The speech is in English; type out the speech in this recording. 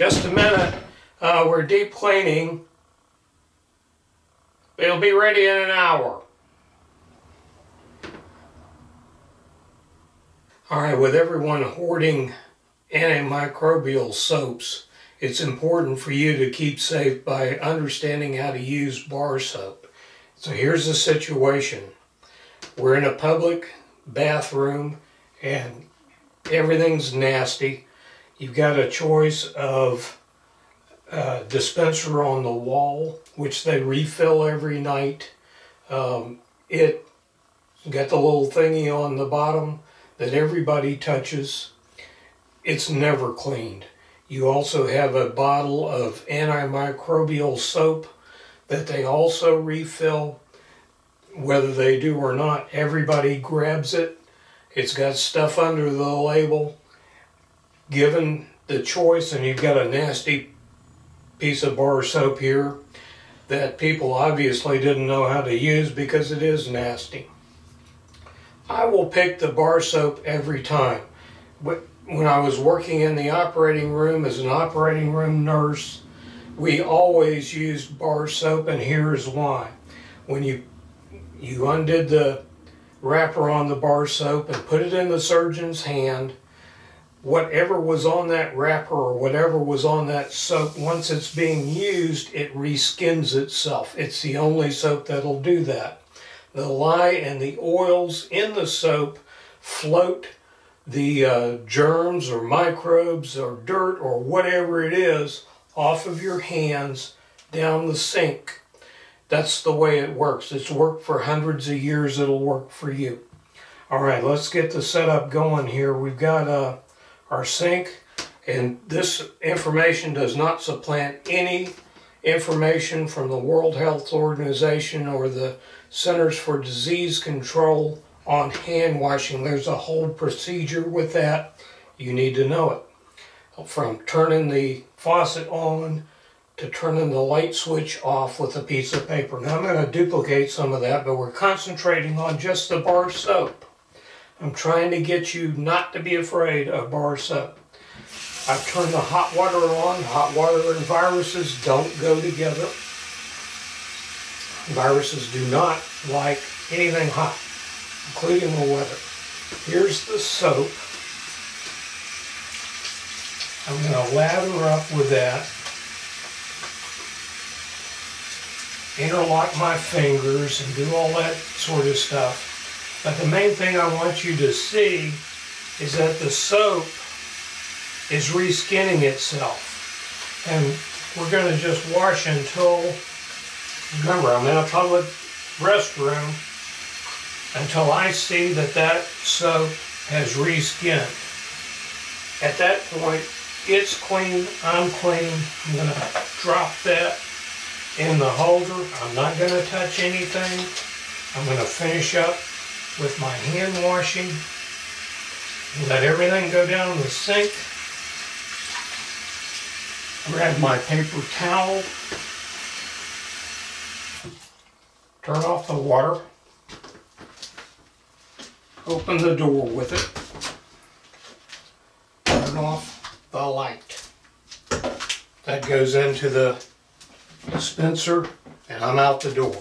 Just a minute. We're deep cleaning. It'll be ready in an hour. Alright, with everyone hoarding antimicrobial soaps, it's important for you to keep safe by understanding how to use bar soap. So here's the situation. We're in a public bathroom and everything's nasty. You've got a choice of dispenser on the wall, which they refill every night. It got the little thingy on the bottom that everybody touches. It's never cleaned. You also have a bottle of antimicrobial soap that they also refill. Whether they do or not, everybody grabs it. It's got stuff under the label. Given the choice, and you've got a nasty piece of bar soap here that people obviously didn't know how to use because it is nasty. I will pick the bar soap every time. When I was working in the operating room as an operating room nurse, we always used bar soap, and here's why. When you undid the wrapper on the bar soap and put it in the surgeon's hand, whatever was on that wrapper or whatever was on that soap, once it's being used, it reskins itself. It's the only soap that'll do that. The lye and the oils in the soap float the germs or microbes or dirt or whatever it is off of your hands down the sink. That's the way it works. It's worked for hundreds of years. It'll work for you. All right, let's get the setup going here. We've got our sink, and this information does not supplant any information from the World Health Organization or the Centers for Disease Control on hand washing. There's a whole procedure with that. You need to know it. From turning the faucet on to turning the light switch off with a piece of paper. Now I'm going to duplicate some of that, but we're concentrating on just the bar soap. I'm trying to get you not to be afraid of bar soap. I've turned the hot water on. Hot water and viruses don't go together. Viruses do not like anything hot, including the weather. Here's the soap. I'm going to lather up with that. Interlock my fingers and do all that sort of stuff. But the main thing I want you to see is that the soap is reskinning itself. And we're going to just wash until, remember, I'm in a public restroom, until I see that that soap has reskinned. At that point, it's clean, I'm clean. I'm going to drop that in the holder. I'm not going to touch anything. I'm going to finish up with my hand washing. Let everything go down the sink. Grab my paper towel. Turn off the water. Open the door with it. Turn off the light. That goes into the dispenser, and I'm out the door.